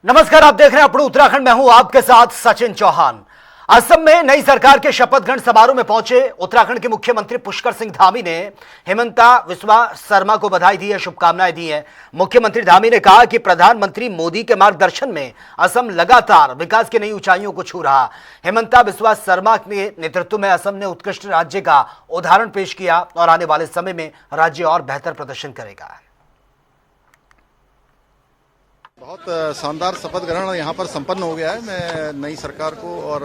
नमस्कार, आप देख रहे हैं अपने उत्तराखंड में हूं आपके साथ सचिन चौहान। असम में नई सरकार के शपथ ग्रहण समारोह में पहुंचे उत्तराखंड के मुख्यमंत्री पुष्कर सिंह धामी ने हिमंता बिस्वा शर्मा को बधाई दी है, शुभकामनाएं दी हैं। मुख्यमंत्री धामी ने कहा कि प्रधानमंत्री मोदी के मार्गदर्शन में असम लगातार विकास की नई ऊंचाइयों को छू रहा। हिमंता बिस्वा शर्मा के नेतृत्व में असम ने उत्कृष्ट राज्य का उदाहरण पेश किया और आने वाले समय में राज्य और बेहतर प्रदर्शन करेगा। बहुत शानदार शपथ ग्रहण यहाँ पर संपन्न हो गया है। मैं नई सरकार को और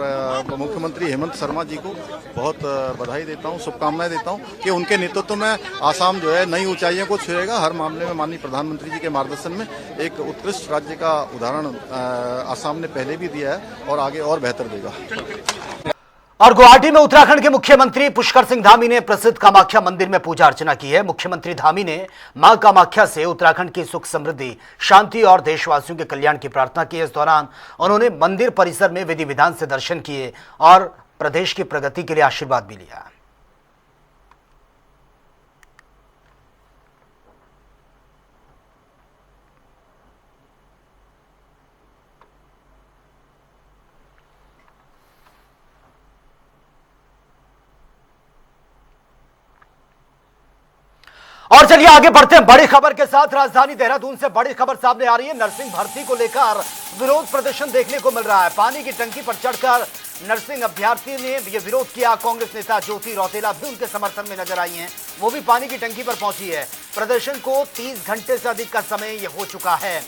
मुख्यमंत्री हेमंत शर्मा जी को बहुत बधाई देता हूँ, शुभकामनाएं देता हूँ कि उनके नेतृत्व में आसाम जो है नई ऊंचाइयों को छुएगा। हर मामले में माननीय प्रधानमंत्री जी के मार्गदर्शन में एक उत्कृष्ट राज्य का उदाहरण आसाम ने पहले भी दिया है और आगे और बेहतर देगा। और गुवाहाटी में उत्तराखंड के मुख्यमंत्री पुष्कर सिंह धामी ने प्रसिद्ध कामाख्या मंदिर में पूजा अर्चना की है। मुख्यमंत्री धामी ने मां कामाख्या से उत्तराखंड की सुख समृद्धि, शांति और देशवासियों के कल्याण की प्रार्थना की। इस दौरान उन्होंने मंदिर परिसर में विधि विधान से दर्शन किए और प्रदेश की प्रगति के लिए आशीर्वाद भी लिया। और चलिए आगे बढ़ते हैं बड़ी खबर के साथ। राजधानी देहरादून से बड़ी खबर सामने आ रही है। नर्सिंग भर्ती को लेकर विरोध प्रदर्शन देखने को मिल रहा है। पानी की टंकी पर चढ़कर नर्सिंग अभ्यर्थी ने यह विरोध किया। कांग्रेस नेता ज्योति रौतेला भी उनके समर्थन में नजर आई हैं। वो भी पानी की टंकी पर पहुंची है। प्रदर्शन को 30 घंटे से अधिक का समय यह हो चुका है,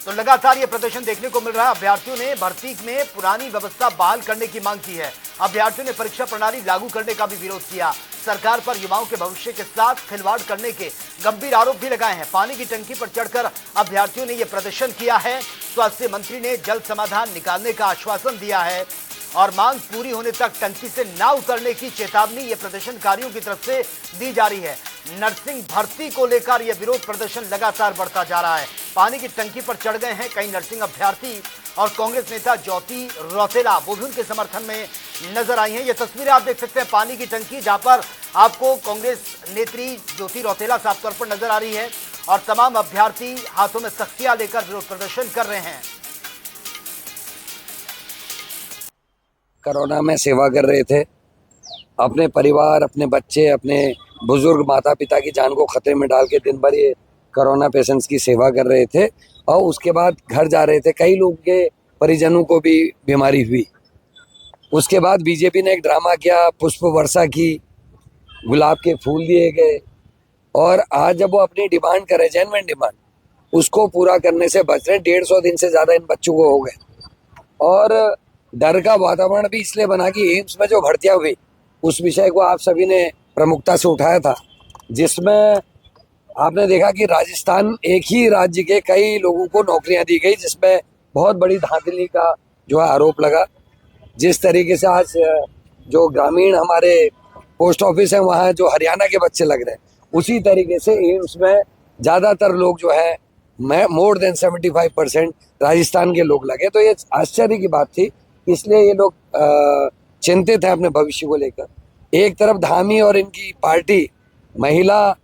तो लगातार ये प्रदर्शन देखने को मिल रहा है। अभ्यर्थियों ने भर्ती में पुरानी व्यवस्था बहाल करने की मांग की है। अभ्यर्थियों ने परीक्षा प्रणाली लागू करने का भी विरोध किया। सरकार पर युवाओं के भविष्य के साथ खिलवाड़ करने के गंभीर आरोप भी लगाए हैं। पानी की टंकी पर चढ़कर अभ्यर्थियों ने यह प्रदर्शन किया है। स्वास्थ्य मंत्री ने जल्द समाधान निकालने का आश्वासन दिया है और मांग पूरी होने तक टंकी से ना उतरने की चेतावनी ये प्रदर्शनकारियों की तरफ से दी जा रही है। नर्सिंग भर्ती को लेकर यह विरोध प्रदर्शन लगातार बढ़ता जा रहा है। पानी की टंकी पर चढ़ गए हैं कई नर्सिंग अभ्यर्थी और कांग्रेस नेता ज्योति रौतेला वो भी उनके समर्थन में नजर आई हैं। ये तस्वीरें आप देख सकते हैं पानी की टंकी, जहां पर आपको कांग्रेस नेत्री ज्योति रौतेला साफ तौर पर नजर आ रही है और तमाम अभ्यर्थी हाथों में तख्तियां लेकर विरोध प्रदर्शन कर रहे हैं। कोरोना में सेवा कर रहे थे, अपने परिवार, अपने बच्चे, अपने बुजुर्ग माता पिता की जान को खतरे में डाल के दिन भर ये कोरोना पेशेंट्स की सेवा कर रहे थे और उसके बाद घर जा रहे थे। कई लोग के परिजनों को भी बीमारी हुई। उसके बाद बीजेपी ने एक ड्रामा किया, पुष्प वर्षा की, गुलाब के फूल दिए गए और आज जब वो अपनी डिमांड कर रहे, जेन्युइन डिमांड, उसको पूरा करने से बच रहे। 150 दिन से ज़्यादा इन बच्चों को हो गए और डर का वातावरण भी इसलिए बना कि एम्स में जो भर्तियां हुई उस विषय को आप सभी ने प्रमुखता से उठाया था, जिसमें आपने देखा कि राजस्थान एक ही राज्य के कई लोगों को नौकरियां दी गई, जिसमें बहुत बड़ी धांधली का जो है आरोप लगा। जिस तरीके से आज जो ग्रामीण हमारे पोस्ट ऑफिस है वहाँ जो हरियाणा के बच्चे लग रहे हैं, उसी तरीके से एम्स में ज़्यादातर लोग जो है मोर देन 75% राजस्थान के लोग लगे। तो ये आश्चर्य की बात थी, इसलिए ये लोग चिंतित हैं अपने भविष्य को लेकर। एक तरफ धामी और इनकी पार्टी महिला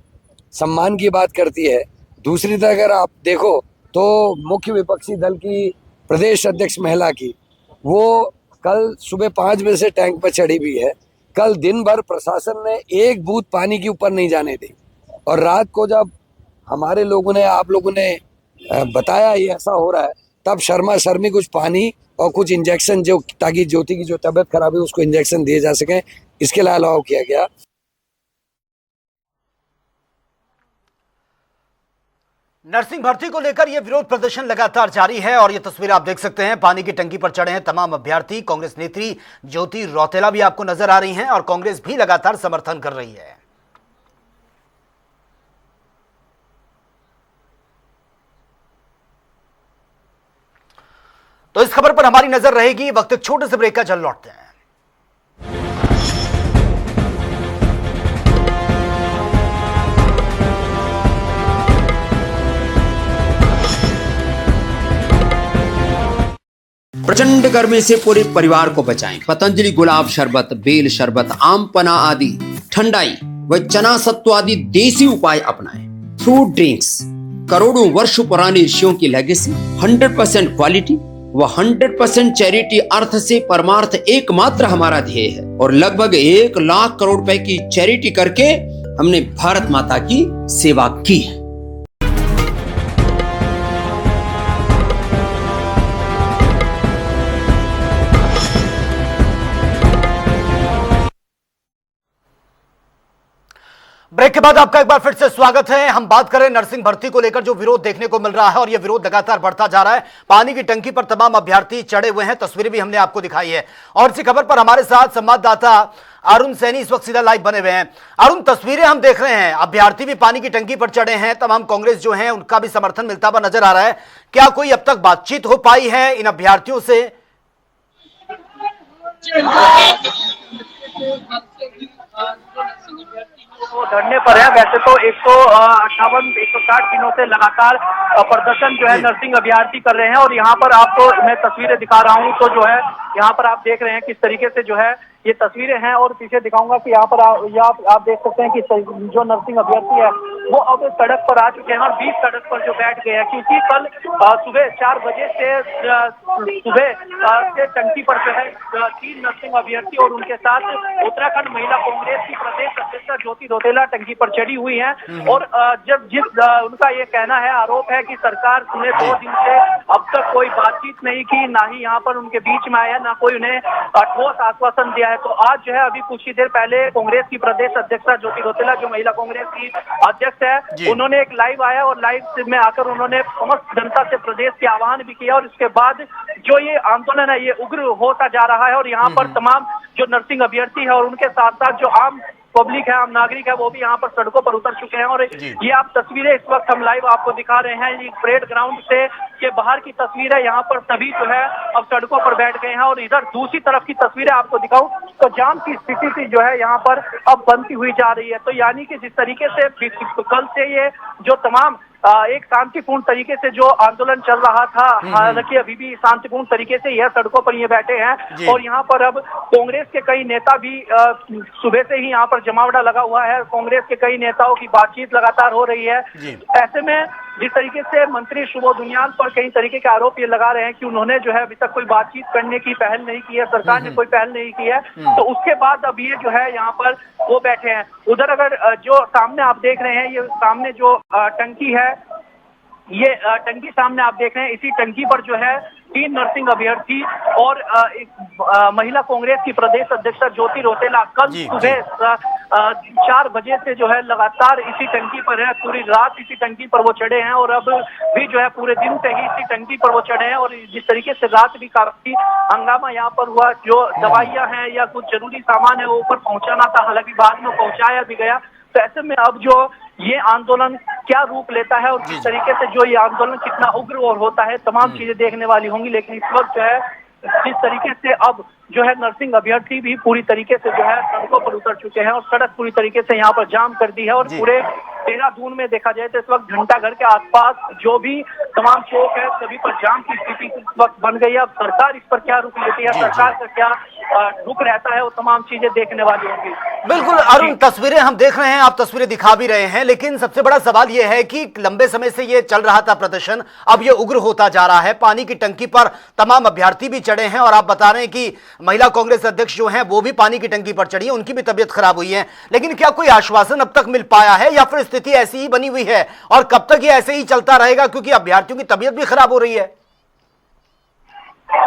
सम्मान की बात करती है, दूसरी तरफ अगर आप देखो तो मुख्य विपक्षी दल की प्रदेश अध्यक्ष महिला की, वो कल सुबह 5 बजे से टैंक पर चढ़ी हुई है। कल दिन भर प्रशासन ने एक बूंद पानी के ऊपर नहीं जाने दी और रात को जब हमारे लोगों ने, आप लोगों ने बताया ये ऐसा हो रहा है, तब शर्मा शर्मी कुछ पानी और कुछ इंजेक्शन जो, ताकि ज्योति की जो तबीयत खराब है उसको इंजेक्शन दिए जा सके, इसके लिए अलाउ किया गया। नर्सिंग भर्ती को लेकर यह विरोध प्रदर्शन लगातार जारी है और यह तस्वीर आप देख सकते हैं। पानी की टंकी पर चढ़े हैं तमाम अभ्यर्थी। कांग्रेस नेत्री ज्योति रौतेला भी आपको नजर आ रही हैं और कांग्रेस भी लगातार समर्थन कर रही है। तो इस खबर पर हमारी नजर रहेगी। वक्त एक छोटे से ब्रेक का, जल्द लौटते हैं। प्रचंड गर्मी से पूरे परिवार को बचाएं। पतंजलि गुलाब शरबत, बेल शरबत, आम पना आदि ठंडाई व चना सत्व आदि देसी उपाय अपनाएं। फ्रूट ड्रिंक्स करोड़ों वर्ष पुरानी ऋषियों की लेगेसी, 100% क्वालिटी व 100% चैरिटी अर्थ से परमार्थ एकमात्र हमारा ध्येय है। और लगभग 1 लाख करोड़ रुपए की चैरिटी करके हमने भारत माता की सेवा की है। ब्रेक के बाद आपका एक बार फिर से स्वागत है। हम बात करें नर्सिंग भर्ती को लेकर जो विरोध देखने को मिल रहा है, और यह विरोध लगातार बढ़ता जा रहा है। पानी की टंकी पर तमाम अभ्यर्थी चढ़े हुए हैं, तस्वीरें भी हमने आपको दिखाई है। और इसी खबर पर हमारे साथ संवाददाता अरुण सैनी इस वक्त सीधा लाइव बने हुए हैं। अरुण, तस्वीरें हम देख रहे हैं, अभ्यर्थी भी पानी की टंकी पर चढ़े हैं, तमाम कांग्रेस जो है उनका भी समर्थन मिलता हुआ नजर आ रहा है। क्या कोई अब तक बातचीत हो पाई है इन अभ्यर्थियों से? वो धरने पर है। वैसे तो 160 दिनों से लगातार प्रदर्शन जो है नर्सिंग अभ्यर्थी कर रहे हैं। और यहाँ पर आपको मैं तस्वीरें दिखा रहा हूँ, तो जो है यहाँ पर आप देख रहे हैं किस तरीके से जो है ये तस्वीरें हैं। और पीछे दिखाऊंगा कि यहाँ पर आप देख सकते हैं कि जो नर्सिंग अभ्यर्थी है वो अब सड़क पर आ चुके हैं और बीच सड़क पर जो बैठ गए हैं, क्योंकि कल सुबह 4 बजे से टंकी पर जो है 3 नर्सिंग अभ्यर्थी और उनके साथ उत्तराखंड महिला कांग्रेस की प्रदेश अध्यक्ष ज्योति रौतेला टंकी पर चढ़ी हुई है। और उनका ये कहना है, आरोप है कि सरकार ने 2 दिन से अब तक कोई बातचीत नहीं की, ना ही यहाँ पर उनके बीच में आया, ना कोई उन्हें ठोस आश्वासन दिया है। तो आज जो है अभी कुछ ही देर पहले कांग्रेस की प्रदेश अध्यक्ष ज्योति रौतेला, जो महिला कांग्रेस की अध्यक्ष है, उन्होंने एक लाइव आया और लाइव में आकर उन्होंने समस्त जनता से प्रदेश के आह्वान भी किया। और इसके बाद जो ये आंदोलन है ये उग्र होता जा रहा है। और यहाँ पर तमाम जो नर्सिंग अभ्यर्थी है और उनके साथ साथ जो आम पब्लिक है, आम नागरिक है, वो भी यहाँ पर सड़कों पर उतर चुके हैं। और ये आप तस्वीरें इस वक्त हम लाइव आपको दिखा रहे हैं, ये परेड ग्राउंड से के बाहर की तस्वीर है। यहाँ पर सभी जो है अब सड़कों पर बैठ गए हैं। और इधर दूसरी तरफ की तस्वीरें आपको दिखाऊं तो जाम की स्थिति जो है यहाँ पर अब बनती हुई जा रही है। तो यानी कि जिस तरीके से कल से ये जो तमाम एक शांतिपूर्ण तरीके से जो आंदोलन चल रहा था, हालांकि अभी भी शांतिपूर्ण तरीके से यह सड़कों पर ये बैठे हैं। और यहाँ पर अब कांग्रेस के कई नेता भी सुबह से ही यहाँ पर जमावड़ा लगा हुआ है। कांग्रेस के कई नेताओं की बातचीत लगातार हो रही है। ऐसे में जिस तरीके से मंत्री सुबोध उनियाल पर कई तरीके के आरोप ये लगा रहे हैं कि उन्होंने जो है अभी तक कोई बातचीत करने की पहल नहीं की है, सरकार ने कोई पहल नहीं की है, तो उसके बाद अब ये जो है यहाँ पर वो बैठे हैं। उधर अगर जो सामने आप देख रहे हैं, ये सामने जो टंकी है, ये टंकी सामने आप देख रहे हैं, इसी टंकी पर जो है 3 नर्सिंग अभ्यर्थी और महिला कांग्रेस की प्रदेश अध्यक्ष ज्योति रौतेला कल सुबह 4 बजे से जो है लगातार इसी टंकी पर है, पूरी रात इसी टंकी पर वो चढ़े हैं। और अब भी जो है पूरे दिन से ही इसी टंकी पर वो चढ़े हैं। और जिस तरीके से रात भी काफी हंगामा यहाँ पर हुआ, जो दवाइयां हैं या कुछ जरूरी सामान है वो ऊपर पहुंचाना था, हालांकि बाद में पहुंचाया भी गया। तो ऐसे में अब जो ये आंदोलन क्या रूप लेता है और किस तरीके से जो ये आंदोलन कितना उग्र और होता है, तमाम चीजें देखने वाली होंगी। लेकिन इस वक्त जो है जिस तरीके से अब जो है नर्सिंग अभ्यर्थी भी पूरी तरीके से जो है सड़कों पर उतर चुके हैं और सड़क पूरी तरीके से यहाँ पर जाम कर दी है। और पूरे देहरादून में देखा जाए तो इस वक्त घंटाघर के आसपास जो भी तमाम चौक है सभी पर जाम की स्थिति इस वक्त बन गई है। अब सरकार इस पर क्या रुख लेती है, सरकार का क्या रुख रहता है, वो तमाम चीजें देखने वाली होंगी। बिल्कुल अरुण, तस्वीरें हम देख रहे हैं, आप तस्वीरें दिखा भी रहे हैं, लेकिन सबसे बड़ा सवाल यह है कि लंबे समय से ये चल रहा था प्रदर्शन, अब ये उग्र होता जा रहा है। पानी की टंकी पर तमाम अभ्यर्थी भी चढ़े हैं और आप बता रहे हैं कि महिला कांग्रेस अध्यक्ष जो हैं वो भी पानी की टंकी पर चढ़ी है, उनकी भी तबीयत खराब हुई है। लेकिन क्या कोई आश्वासन अब तक मिल पाया है या फिर स्थिति ऐसी ही बनी हुई है और कब तक ये ऐसे ही चलता रहेगा, क्योंकि अभ्यर्थियों की तबीयत भी खराब हो रही है?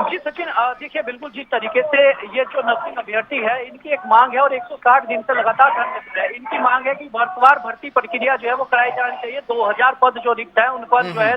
जी सचिन, देखिए बिल्कुल जिस तरीके से ये जो नर्सिंग अभ्यर्थी है इनकी एक मांग है और 160 दिन से लगातार धरने है। इनकी मांग है कि वर्षवार भर्ती प्रक्रिया जो है वो कराई जानी चाहिए। 2000 पद जो रिक्त है उन पर जो है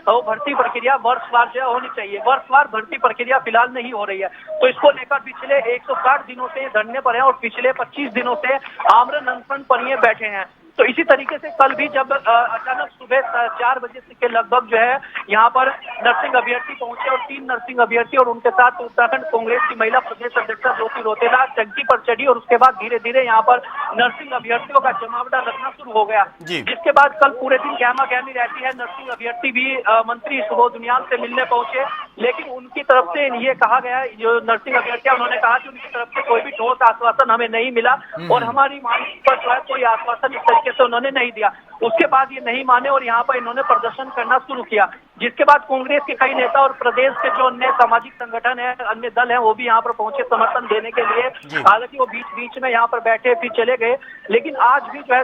वो भर्ती प्रक्रिया वर्षवार जो है होनी चाहिए। वर्षवार भर्ती प्रक्रिया फिलहाल नहीं हो रही है, तो इसको लेकर पिछले 160 दिनों से धरने पर है और पिछले 25 दिनों से आमरण अनशन पर ये बैठे हैं। तो इसी तरीके से कल भी जब अचानक सुबह 4 बजे के लगभग जो है यहाँ पर नर्सिंग अभ्यर्थी पहुंचे और 3 नर्सिंग अभ्यर्थी और उनके साथ उत्तराखंड कांग्रेस की महिला प्रदेश अध्यक्ष ज्योति रौतेला टंकी पर चढ़ी और उसके बाद धीरे धीरे यहाँ पर नर्सिंग अभ्यर्थियों का जमावड़ा लगना शुरू हो गया, जिसके बाद कल पूरे दिन गहमा गहमी रहती है। नर्सिंग अभ्यर्थी भी मंत्री सुबोध उनियाल से मिलने पहुंचे, लेकिन उनकी तरफ से ये कहा गया, जो नर्सिंग अभ्यर्थी उन्होंने कहा कि उनकी तरफ से कोई भी ठोस आश्वासन हमें नहीं मिला और हमारी मांग पर जो है कोई आश्वासन इस तरीके तरीके से उन्होंने नहीं दिया। उसके बाद ये नहीं माने और यहाँ पर इन्होंने प्रदर्शन करना शुरू किया, जिसके बाद कांग्रेस के कई नेता और प्रदेश के जो अन्य सामाजिक संगठन है, अन्य दल हैं, वो भी यहाँ पर पहुंचे समर्थन देने के लिए। हालांकि वो बीच बीच में यहाँ पर बैठे फिर चले गए, लेकिन आज भी जो है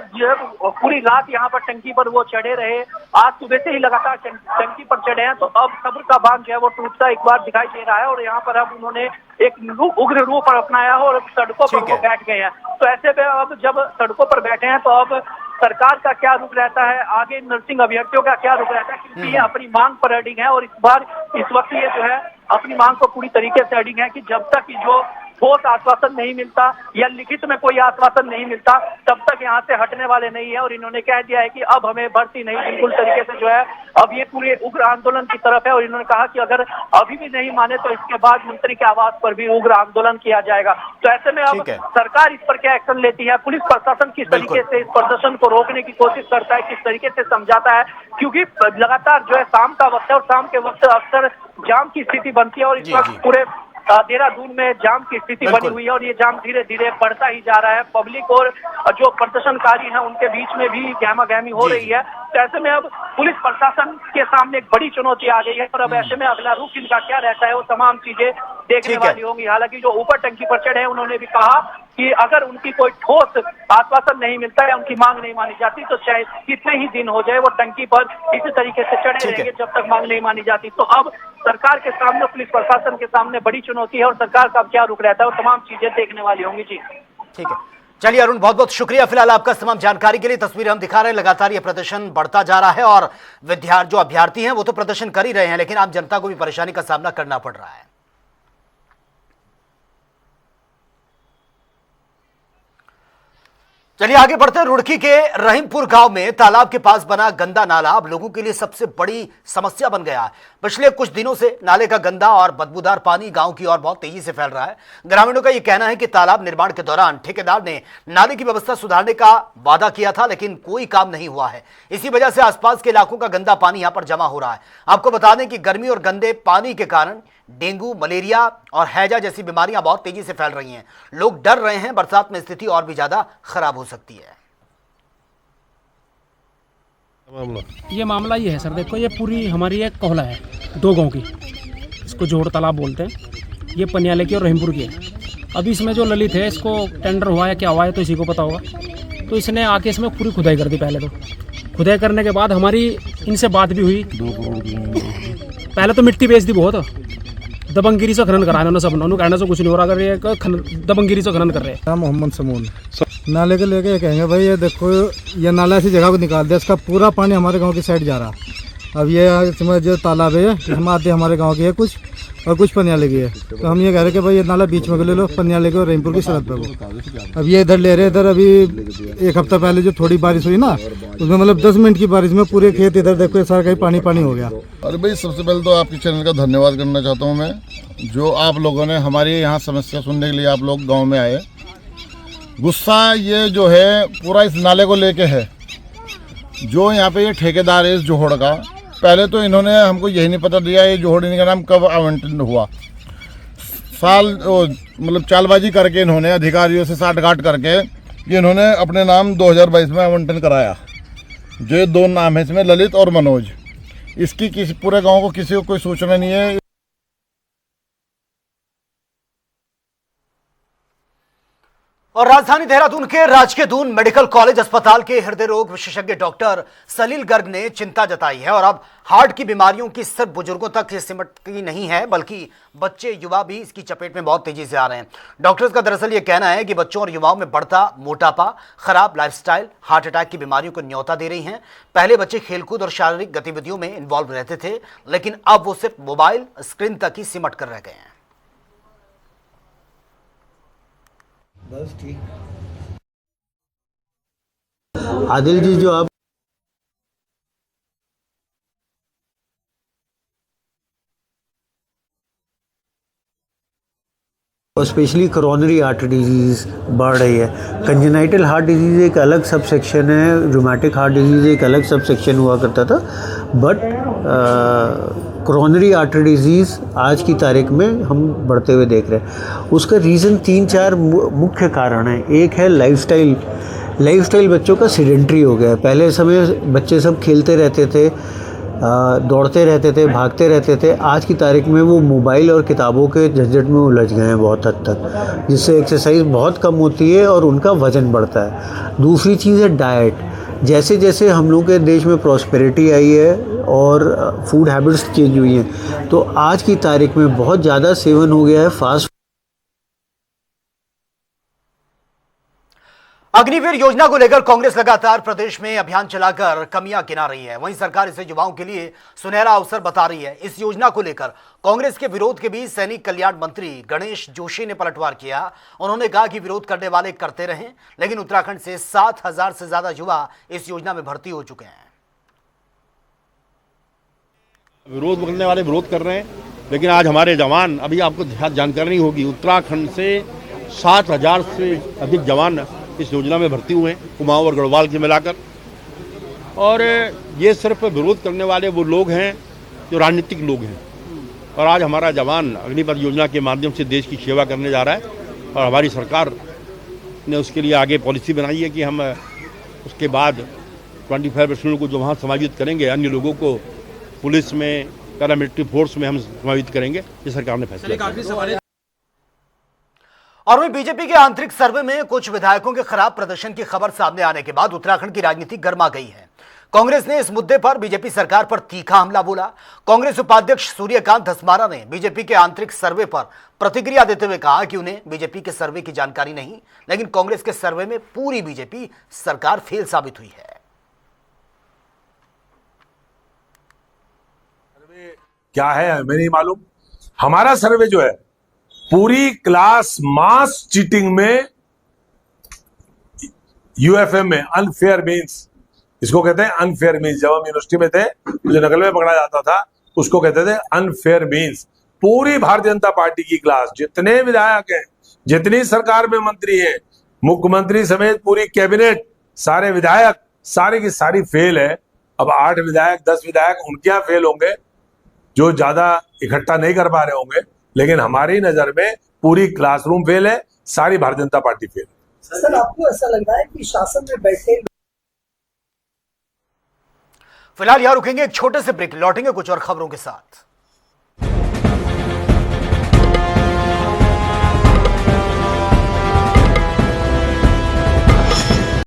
पूरी रात यहाँ पर टंकी पर वो चढ़े रहे। आज सुबह से ही लगातार टंकी पर चढ़े हैं, तो अब सब्र का बांध जो है वो टूटता एक बार दिखाई दे रहा है और यहाँ पर अब उन्होंने एक उग्र रूप अपनाया है और सड़कों पर वो बैठ गए हैं। तो ऐसे में अब जब सड़कों पर बैठे हैं तो अब सरकार का क्या रुख रहता है, आगे नर्सिंग अभ्यर्थियों का क्या रुख रहता है, क्योंकि ये अपनी मांग पर अडिग है और इस वक्त ये जो है अपनी मांग को पूरी तरीके से अडिग है कि जब तक जो ठोस आश्वासन नहीं मिलता या लिखित में कोई आश्वासन नहीं मिलता तब तक यहाँ से हटने वाले नहीं है। और इन्होंने कह दिया है कि अब हमें भर्ती नहीं, बिल्कुल तरीके से जो है अब ये पूरे उग्र आंदोलन की तरफ है। और इन्होंने कहा कि अगर अभी भी नहीं माने तो इसके बाद मंत्री के आवास पर भी उग्र आंदोलन किया जाएगा। तो ऐसे में अब सरकार इस पर क्या एक्शन लेती है, पुलिस प्रशासन किस तरीके से इस प्रदर्शन को रोकने की कोशिश करता है, किस तरीके से समझाता है, क्योंकि लगातार जो है शाम का वक्त है और शाम के वक्त अक्सर जाम की स्थिति बनती है और इस वक्त पूरे देहरादून में जाम की स्थिति बनी हुई है और ये जाम धीरे धीरे बढ़ता ही जा रहा है। पब्लिक और जो प्रदर्शनकारी हैं उनके बीच में भी गहमागहमी हो रही है। तो ऐसे में अब पुलिस प्रशासन के सामने एक बड़ी चुनौती आ गई है और अब ऐसे में अगला रुख इनका क्या रहता है वो तमाम चीजें देखने वाली होंगी। हालांकि जो ऊपर टंकी पर चढ़े हैं उन्होंने भी कहा कि अगर उनकी कोई ठोस आश्वासन नहीं मिलता या उनकी मांग नहीं मानी जाती तो चाहे कितने ही दिन हो जाए वो टंकी पर इसी तरीके से चढ़े रहेंगे जब तक मांग नहीं मानी जाती। तो अब सरकार के सामने, पुलिस प्रशासन के सामने बड़ी चुनौती है और सरकार का अब क्या रुख रहता है वो तमाम चीजें देखने वाली होंगी। जी ठीक है, चलिए अरुण, बहुत बहुत शुक्रिया फिलहाल आपका तमाम जानकारी के लिए। तस्वीरें हम दिखा रहे हैं, लगातार ये प्रदर्शन बढ़ता जा रहा है और जो अभ्यर्थी हैं वो तो प्रदर्शन कर ही रहे हैं, लेकिन आम जनता को भी परेशानी का सामना करना पड़ रहा है। चलिए आगे बढ़ते हैं। रुड़की के रहीमपुर गांव में तालाब के पास बना गंदा नाला अब लोगों के लिए सबसे बड़ी समस्या बन गया है। पिछले कुछ दिनों से नाले का गंदा और बदबूदार पानी गांव की ओर बहुत तेजी से फैल रहा है। ग्रामीणों का यह कहना है कि तालाब निर्माण के दौरान ठेकेदार ने नाले की व्यवस्था सुधारने का वादा किया था, लेकिन कोई काम नहीं हुआ है। इसी वजह से आसपास के इलाकों का गंदा पानी यहां पर जमा हो रहा है। आपको बता दें कि गर्मी और गंदे पानी के कारण डेंगू, मलेरिया और हैजा जैसी बीमारियां बहुत तेजी से फैल रही हैं। लोग डर रहे हैं बरसात में स्थिति और भी ज्यादा खराब हो सकती है। ये मामला ये है सर, देखो ये पूरी हमारी एक कोहला है 2 गांव की, इसको जोड़ तालाब बोलते हैं। ये पनियाले की और रहीमपुर की है। अभी इसमें जो ललित है इसको टेंडर हुआ है क्या हुआ है तो इसी को पता होगा। तो इसने आके इसमें पूरी खुदाई कर दी। पहले तो खुदाई करने के बाद हमारी इनसे बात भी हुई। पहले तो मिट्टी बेच दी बहुत, दबंगिरी से खनन करा इन्होंने सब। उन्होंने कहने से कुछ नहीं हो रहा, अगर ये दबंगिरी से खनन कर रहे हैं। मोहम्मद समून नाले के लेके कहेंगे भाई ये देखो ये नाला ऐसी जगह को निकाल दिया, इसका पूरा पानी हमारे गांव की साइड जा रहा। अब ये इसमें जो तालाब है इसमें आधे हमारे गांव की है कुछ और कुछ पनियाले की है। तो हम ये कह रहे कि भाई ये नाला बीच में ले लो, पनियाले के और रहीमपुर की सरहद पे को। अब ये इधर ले रहे, इधर अभी 1 हफ्ता पहले जो थोड़ी बारिश हुई ना उसमें मतलब 10 मिनट की बारिश में पूरे खेत इधर देखो सारा कहीं पानी पानी हो गया। अरे भाई सबसे पहले तो आपके चैनल का धन्यवाद करना चाहता हूँ मैं, जो आप लोगों ने हमारी यहाँ समस्या सुनने के लिए आप लोग गाँव में आए। गुस्सा ये जो है पूरा इस नाले को लेके है। जो यहाँ पे ये ठेकेदार है इस जोहड़ का, पहले तो इन्होंने हमको यही नहीं पता दिया ये जोहड़ इनका नाम कब आवंटन हुआ। मतलब चालबाजी करके इन्होंने अधिकारियों से साठगांठ करके ये इन्होंने अपने नाम 2022 में आवंटन कराया। जो ये 2 नाम है इसमें, ललित और मनोज। इसकी किसी पूरे गांव को किसी को कोई सूचना नहीं है। और राजधानी देहरादून के राजकीय दून मेडिकल कॉलेज अस्पताल के हृदय रोग विशेषज्ञ डॉक्टर सलील गर्ग ने चिंता जताई है। और अब हार्ट की बीमारियों की सिर्फ बुजुर्गों तक सिमटती नहीं है, बल्कि बच्चे युवा भी इसकी चपेट में बहुत तेजी से आ रहे हैं। डॉक्टर्स का दरअसल ये कहना है कि बच्चों और युवाओं में बढ़ता मोटापा, खराब लाइफस्टाइल हार्ट अटैक की बीमारियों को न्योता दे रही हैं। पहले बच्चे खेलकूद और शारीरिक गतिविधियों में इन्वॉल्व रहते थे, लेकिन अब वो सिर्फ मोबाइल स्क्रीन तक ही सिमट कर रह गए हैं। बस ठीक। आदिल जी जो आप और स्पेशली कोरोनरी आर्टरी डिजीज़ बढ़ रही है। कंजेनाइटल हार्ट डिजीज़ एक अलग सब सेक्शन है, रूमेटिक हार्ट डिजीज़ एक अलग सब सेक्शन हुआ करता था, बट कोरोनरी आर्टरी डिजीज़ आज की तारीख में हम बढ़ते हुए देख रहे हैं। उसका रीज़न 3-4 मुख्य कारण है। एक है लाइफस्टाइल लाइफस्टाइल बच्चों का सीडेंट्री हो गया है। पहले समय बच्चे सब खेलते रहते थे, दौड़ते रहते थे, भागते रहते थे। आज की तारीख में वो मोबाइल और किताबों के झंझट में उलझ गए हैं बहुत हद तक, जिससे एक्सरसाइज बहुत कम होती है और उनका वज़न बढ़ता है। दूसरी चीज़ है डाइट। जैसे जैसे हम लोग के देश में प्रॉस्पेरिटी आई है और फूड हैबिट्स चेंज हुई हैं, तो आज की तारीख में बहुत ज़्यादा सेवन हो गया है फास्ट। अग्निवीर योजना को लेकर कांग्रेस लगातार प्रदेश में अभियान चलाकर कमियां गिना रही है। वहीं सरकार इसे युवाओं के लिए सुनहरा अवसर बता रही है। इस योजना को लेकर कांग्रेस के विरोध के बीच सैनिक कल्याण मंत्री गणेश जोशी ने पलटवार किया। उन्होंने कहा कि विरोध करने वाले करते रहें, लेकिन उत्तराखंड से 7,000 से ज्यादा युवा इस योजना में भर्ती हो चुके हैं। विरोध करने वाले विरोध कर रहे हैं, लेकिन आज हमारे जवान, अभी आपको जानकारी होगी, उत्तराखंड से 7,000 से अधिक जवान इस योजना में भर्ती हुए हैं, कुमाऊं और गढ़वाल के मिलाकर। और ये सिर्फ विरोध करने वाले वो लोग हैं जो राजनीतिक लोग हैं। और आज हमारा जवान अग्निपथ योजना के माध्यम से देश की सेवा करने जा रहा है, और हमारी सरकार ने उसके लिए आगे पॉलिसी बनाई है कि हम उसके बाद 25% को जो वहाँ समायोजित करेंगे, अन्य लोगों को पुलिस में, पैरामिलिट्री फोर्स में हम समायोजित करेंगे। ये सरकार ने फैसला किया। और वहीं बीजेपी के आंतरिक सर्वे में कुछ विधायकों के खराब प्रदर्शन की खबर सामने आने के बाद उत्तराखंड की राजनीति गर्मा गई है। कांग्रेस ने इस मुद्दे पर बीजेपी सरकार पर तीखा हमला बोला। कांग्रेस उपाध्यक्ष सूर्यकांत धस्मारा ने बीजेपी के आंतरिक सर्वे पर प्रतिक्रिया देते हुए कहा कि उन्हें बीजेपी के सर्वे की जानकारी नहीं, लेकिन कांग्रेस के सर्वे में पूरी बीजेपी सरकार फेल साबित हुई है। क्या है हमें नहीं मालूम। हमारा सर्वे जो है पूरी क्लास मास चीटिंग में, यूएफएम में, अनफेयर मीन्स, इसको कहते हैं अनफेयर मीन्स। जब हम यूनिवर्सिटी में थे तो जो नकल में पकड़ा जाता था उसको कहते थे अनफेयर मीन्स। पूरी भारतीय जनता पार्टी की क्लास, जितने विधायक हैं, जितनी सरकार में मंत्री हैं, मुख्यमंत्री समेत पूरी कैबिनेट, सारे विधायक, सारी की सारी फेल है। अब 8 विधायक, 10 विधायक उनके यहाँ फेल होंगे जो ज्यादा इकट्ठा नहीं कर पा रहे होंगे, लेकिन हमारी नजर में पूरी क्लासरूम फेल है, सारी भारतीय जनता पार्टी फेल है। सर, आपको ऐसा लग रहा है कि शासन में बैठे? फिलहाल यहां रुकेंगे, एक छोटे से ब्रेक, लौटेंगे कुछ और खबरों के साथ।